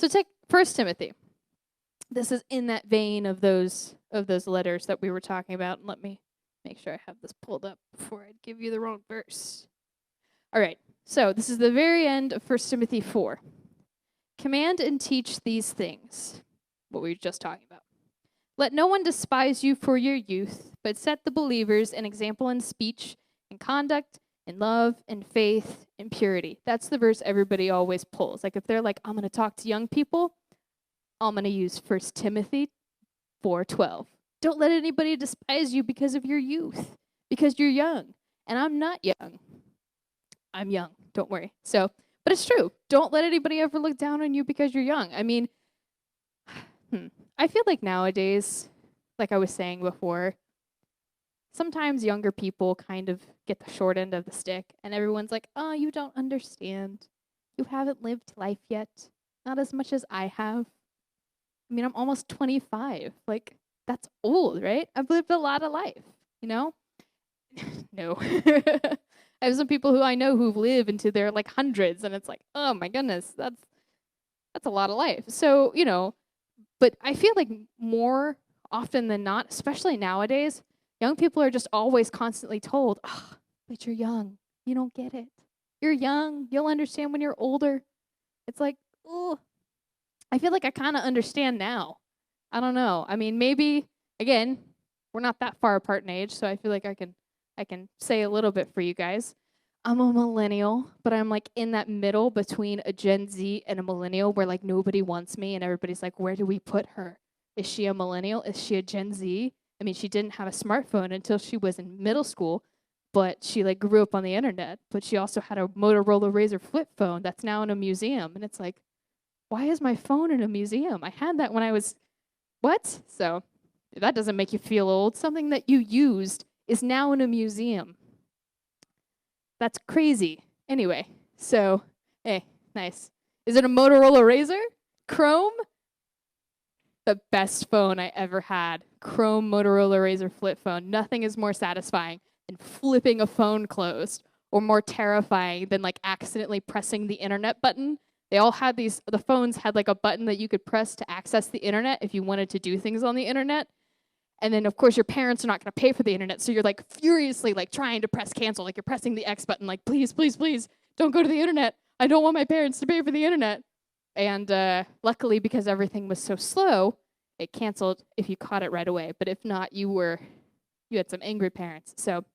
So take 1 Timothy. This is in that vein of those letters that we were talking about. Let me make sure I have this pulled up before I give you the wrong verse. All right. So this is the very end of 1 Timothy 4. Command and teach these things, what we were just talking about. Let no one despise you for your youth, but set the believers an example in speech, in conduct, in love, in faith, in purity. That's the verse everybody always pulls. Like if they're like, I'm going to talk to young people, I'm going to use 1 Timothy 4:12. Don't let anybody despise you because of your youth, because you're young. And I'm not young. I'm young, don't worry. So, but it's true. Don't let anybody ever look down on you because you're young. I mean, I feel like nowadays, like I was saying before, sometimes younger people kind of get the short end of the stick, and everyone's like, oh, you don't understand. You haven't lived life yet. Not as much as I have. I mean, I'm almost 25. Like, that's old, right? I've lived a lot of life, you know? No. I have some people who I know who live into their like hundreds, and it's like, oh my goodness, that's a lot of life. So, you know, but I feel like more often than not, especially nowadays, young people are just always constantly told, oh, but you're young. You don't get it. You're young. You'll understand when you're older. It's like, oh, I feel like I kind of understand now. I don't know. I mean, maybe, again, we're not that far apart in age, so I feel like I can say a little bit for you guys. I'm a millennial, but I'm like in that middle between a Gen Z and a millennial where like nobody wants me and everybody's like, where do we put her? Is she a millennial? Is she a Gen Z? I mean, she didn't have a smartphone until she was in middle school, but she like grew up on the internet, but she also had a Motorola Razr flip phone that's now in a museum. And it's like, why is my phone in a museum? I had that when I was, what? So that doesn't make you feel old. Something that you used is now in a museum. That's crazy. Anyway, so, hey, nice. Is it a Motorola Razr? Chrome? The best phone I ever had. Chrome Motorola Razr flip phone. Nothing is more satisfying than flipping a phone closed, or more terrifying than like accidentally pressing the internet button. They all had these, the phones had like a button that you could press to access the internet if you wanted to do things on the internet. And then, of course, your parents are not going to pay for the internet, so you're like furiously like trying to press cancel, like you're pressing the X button, like please, please, please, don't go to the internet. I don't want my parents to pay for the internet. And luckily, because everything was so slow, it canceled if you caught it right away. But if not, you had some angry parents. So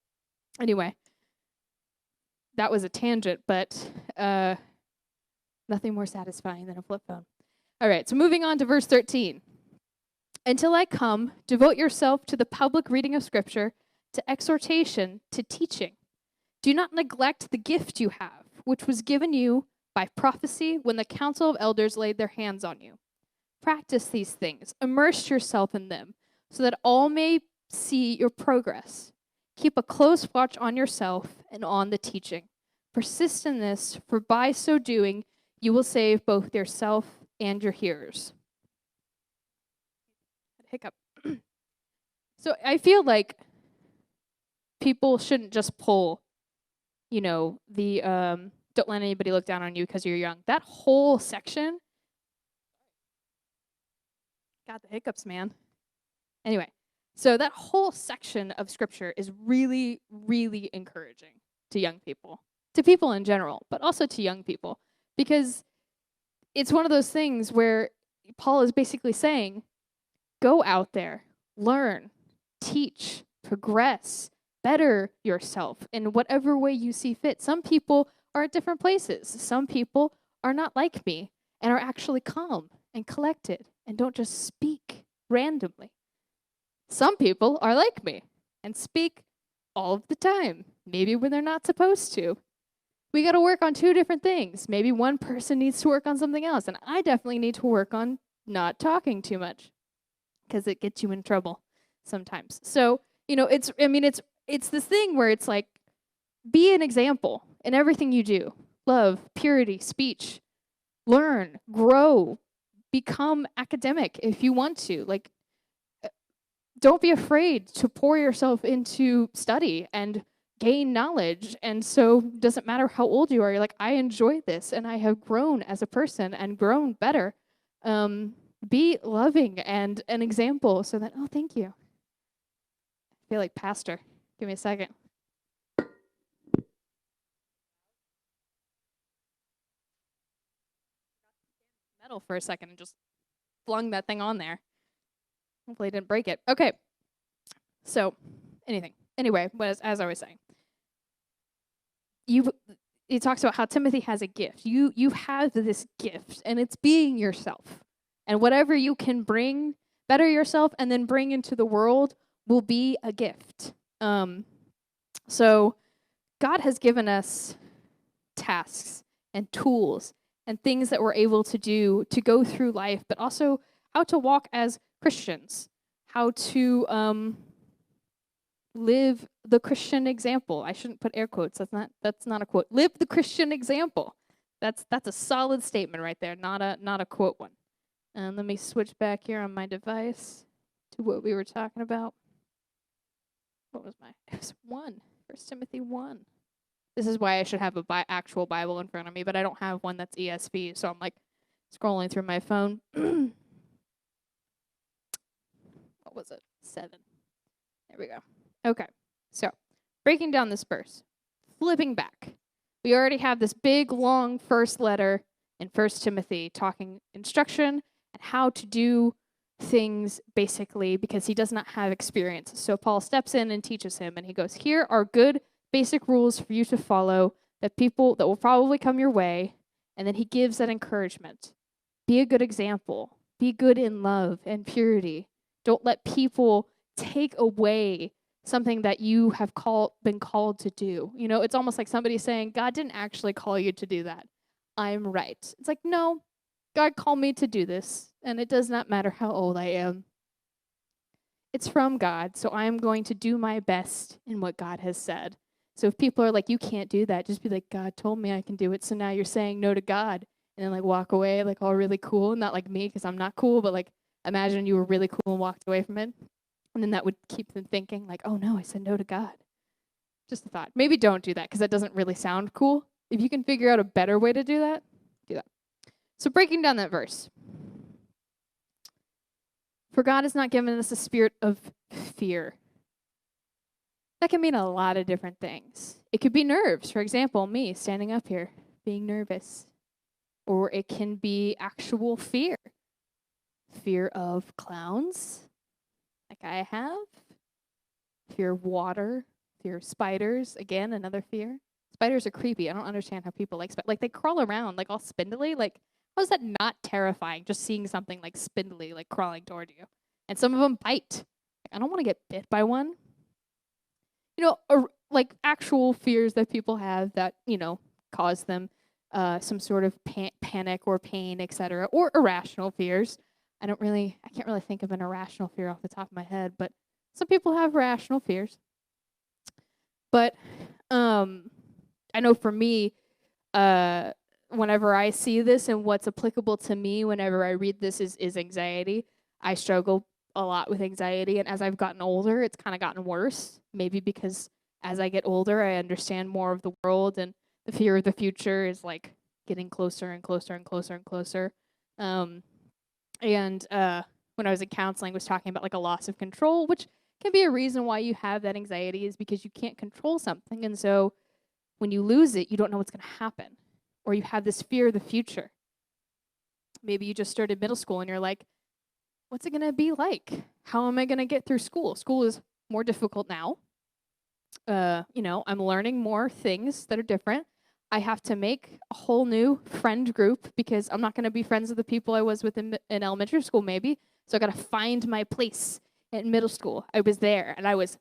anyway, that was a tangent, but nothing more satisfying than a flip phone. All right, so moving on to verse 13. Until I come, devote yourself to the public reading of Scripture, to exhortation, to teaching. Do not neglect the gift you have, which was given you by prophecy when the council of elders laid their hands on you. Practice these things, immerse yourself in them, so that all may see your progress. Keep a close watch on yourself and on the teaching. Persist in this, for by so doing, you will save both yourself and your hearers. Hiccup. So I feel like people shouldn't just pull, you know, the don't let anybody look down on you because you're young. That whole section, got the hiccups, man. Anyway, so that whole section of Scripture is really, really encouraging to young people, to people in general, but also to young people, because it's one of those things where Paul is basically saying, go out there, learn, teach, progress, better yourself in whatever way you see fit. Some people are at different places. Some people are not like me and are actually calm and collected and don't just speak randomly. Some people are like me and speak all of the time, maybe when they're not supposed to. We got to work on two different things. Maybe one person needs to work on something else, and I definitely need to work on not talking too much, because it gets you in trouble sometimes. So, you know, it's this thing where it's like, be an example in everything you do. Love, purity, speech, learn, grow, become academic if you want to. Like, don't be afraid to pour yourself into study and gain knowledge. And so it doesn't matter how old you are. You're like, I enjoy this and I have grown as a person and grown better Be loving and an example so that, oh, thank you. I feel like pastor. Give me a second. Metal for a second and just flung that thing on there. Hopefully I didn't break it. Okay. So, anyway, as I was saying, it talks about how Timothy has a gift. You have this gift, and it's being yourself. And whatever you can bring, better yourself, and then bring into the world will be a gift. So God has given us tasks and tools and things that we're able to do to go through life, but also how to walk as Christians, how to live the Christian example. I shouldn't put air quotes. That's not a quote. Live the Christian example. That's a solid statement right there, not a quote one. And let me switch back here on my device to what we were talking about. What was it was 1 Timothy 1. This is why I should have a actual Bible in front of me, but I don't have one that's ESV, so I'm like scrolling through my phone. What was it? 7. There we go. Okay, so breaking down this verse, flipping back. We already have this big, long first letter in 1 Timothy talking instruction and how to do things basically because he does not have experience. So Paul steps in and teaches him, and he goes, here are good basic rules for you to follow that will probably come your way. And then he gives that encouragement. Be a good example. Be good in love and purity. Don't let people take away something that you have been called to do. You know, it's almost like somebody saying, God didn't actually call you to do that. I'm right. It's like, no, God called me to do this, and it does not matter how old I am. It's from God, so I'm going to do my best in what God has said. So if people are like, you can't do that, just be like, God told me I can do it, so now you're saying no to God. And then like walk away like all really cool, not like me because I'm not cool, but like imagine you were really cool and walked away from it. And then that would keep them thinking like, oh no, I said no to God. Just a thought. Maybe don't do that because that doesn't really sound cool. If you can figure out a better way to do that, do that. So breaking down that verse. For God has not given us a spirit of fear. That can mean a lot of different things. It could be nerves. For example, me standing up here, being nervous. Or it can be actual fear. Fear of clowns, like I have. Fear of water. Fear of spiders. Again, another fear. Spiders are creepy. I don't understand how people like spiders. Like, they crawl around, like, all spindly. Like, how is that not terrifying, just seeing something, like, spindly, like, crawling toward you? And some of them bite. Like, I don't want to get bit by one. You know, like, actual fears that people have that, you know, cause them some sort of panic or pain, etc., or irrational fears. I can't really think of an irrational fear off the top of my head, but some people have rational fears. But I know for me, whenever I see this and what's applicable to me whenever I read this is anxiety. I struggle a lot with anxiety, and as I've gotten older, it's kind of gotten worse. Maybe because as I get older, I understand more of the world, and the fear of the future is like getting closer and closer and closer and closer. And when I was in counseling, was talking about like a loss of control, which can be a reason why you have that anxiety is because you can't control something. And so when you lose it, you don't know what's going to happen, or you have this fear of the future. Maybe you just started middle school and you're like, what's it going to be like? How am I going to get through school? School is more difficult now. You know, I'm learning more things that are different. I have to make a whole new friend group because I'm not going to be friends with the people I was with in elementary school, maybe. So I got to find my place in middle school. I was there, and I was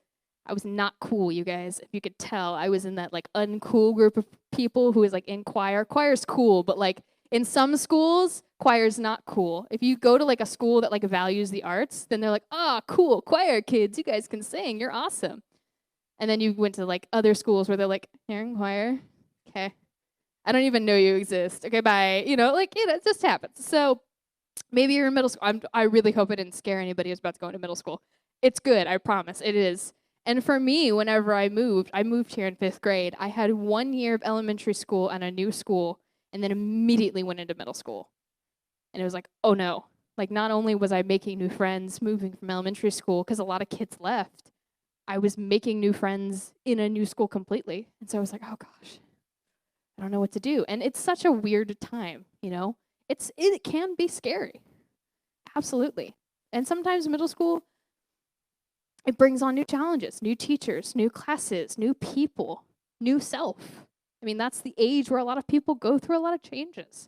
not cool, you guys. If you could tell, I was in that like uncool group of people who was like in choir. Choir's cool, but like in some schools, choir's not cool. If you go to like a school that like values the arts, then they're like, ah, cool, choir kids, you guys can sing, you're awesome. And then you went to like other schools where they're like, you're in choir? Okay. I don't even know you exist. Okay, bye. You know, like, you know, it just happens. So maybe you're in middle school. I really hope it didn't scare anybody who's about to go into middle school. It's good, I promise. It is. And for me, whenever I moved here in 5th grade. I had 1 year of elementary school and a new school, and then immediately went into middle school. And it was like, oh no. Like, not only was I making new friends moving from elementary school, because a lot of kids left, I was making new friends in a new school completely. And so I was like, oh gosh, I don't know what to do. And it's such a weird time, you know? It can be scary. Absolutely. And sometimes middle school, it brings on new challenges, new teachers, new classes, new people, new self. I mean, that's the age where a lot of people go through a lot of changes.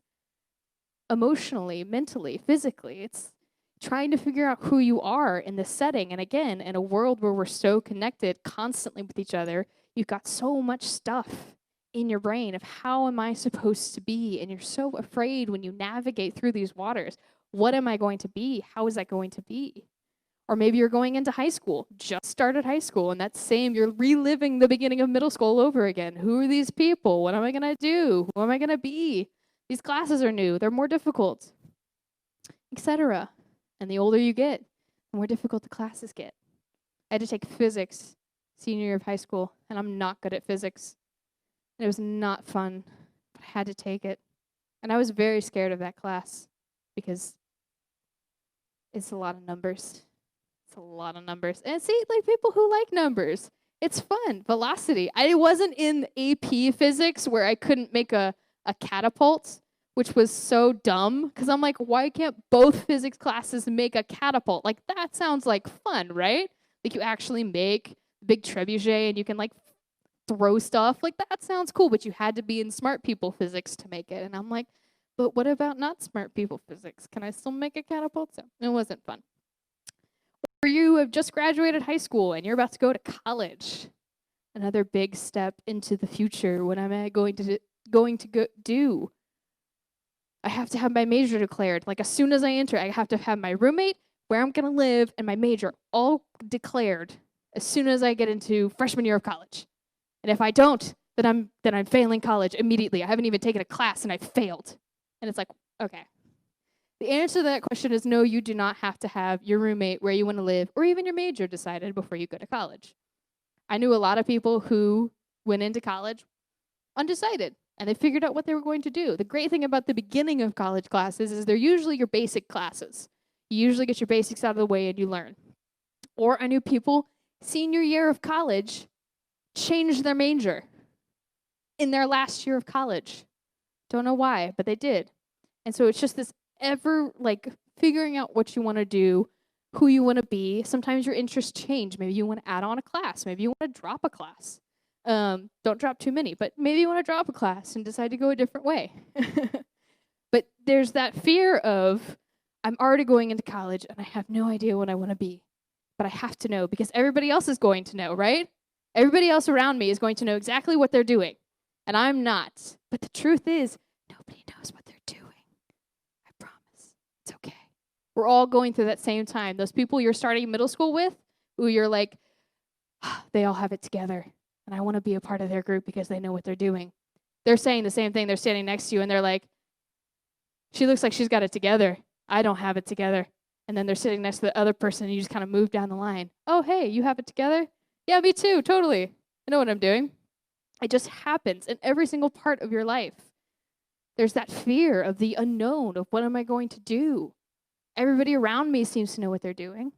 Emotionally, mentally, physically. It's trying to figure out who you are in this setting. And again, in a world where we're so connected constantly with each other, you've got so much stuff in your brain of how am I supposed to be? And you're so afraid when you navigate through these waters. What am I going to be? How is that going to be? Or maybe you're going into high school, just started high school, and you're reliving the beginning of middle school over again. Who are these people? What am I going to do? Who am I going to be? These classes are new, they're more difficult, etc. And the older you get, the more difficult the classes get. I had to take physics senior year of high school, and I'm not good at physics. And it was not fun, but I had to take it. And I was very scared of that class because it's a lot of numbers. It's a lot of numbers. And see, like people who like numbers, it's fun. Velocity. I wasn't in AP physics where I couldn't make a catapult, which was so dumb because I'm like, why can't both physics classes make a catapult? Like, that sounds like fun, right? Like, you actually make big trebuchet and you can like throw stuff. Like, that sounds cool, but you had to be in smart people physics to make it. And I'm like, but what about not smart people physics? Can I still make a catapult? So it wasn't fun. Or you have just graduated high school and you're about to go to college. Another big step into the future. What am I going to do? I have to have my major declared. Like, as soon as I enter, I have to have my roommate, where I'm going to live, and my major all declared as soon as I get into freshman year of college. And if I don't, then I'm failing college immediately. I haven't even taken a class and I failed. And it's like, okay. The answer to that question is no, you do not have to have your roommate, where you want to live, or even your major decided before you go to college. I knew a lot of people who went into college undecided, and they figured out what they were going to do. The great thing about the beginning of college classes is they're usually your basic classes. You usually get your basics out of the way and you learn. Or I knew people, senior year of college, changed their major in their last year of college. Don't know why, but they did. And so it's just this ever, like, figuring out what you want to do, who you want to be. Sometimes your interests change. Maybe you want to add on a class. Maybe you want to drop a class. Don't drop too many, but maybe you want to drop a class and decide to go a different way. But there's that fear of, I'm already going into college and I have no idea what I want to be. But I have to know because everybody else is going to know, right? Everybody else around me is going to know exactly what they're doing. And I'm not. But the truth is, nobody knows what they're doing. I promise. It's okay. We're all going through that same time. Those people you're starting middle school with, who you're like, they all have it together. And I want to be a part of their group because they know what they're doing. They're saying the same thing. They're standing next to you and they're like, she looks like she's got it together. I don't have it together. And then they're sitting next to the other person and you just kind of move down the line. Oh, hey, you have it together? Yeah, me too, totally. I know what I'm doing. It just happens in every single part of your life. There's that fear of the unknown, of what am I going to do? Everybody around me seems to know what they're doing.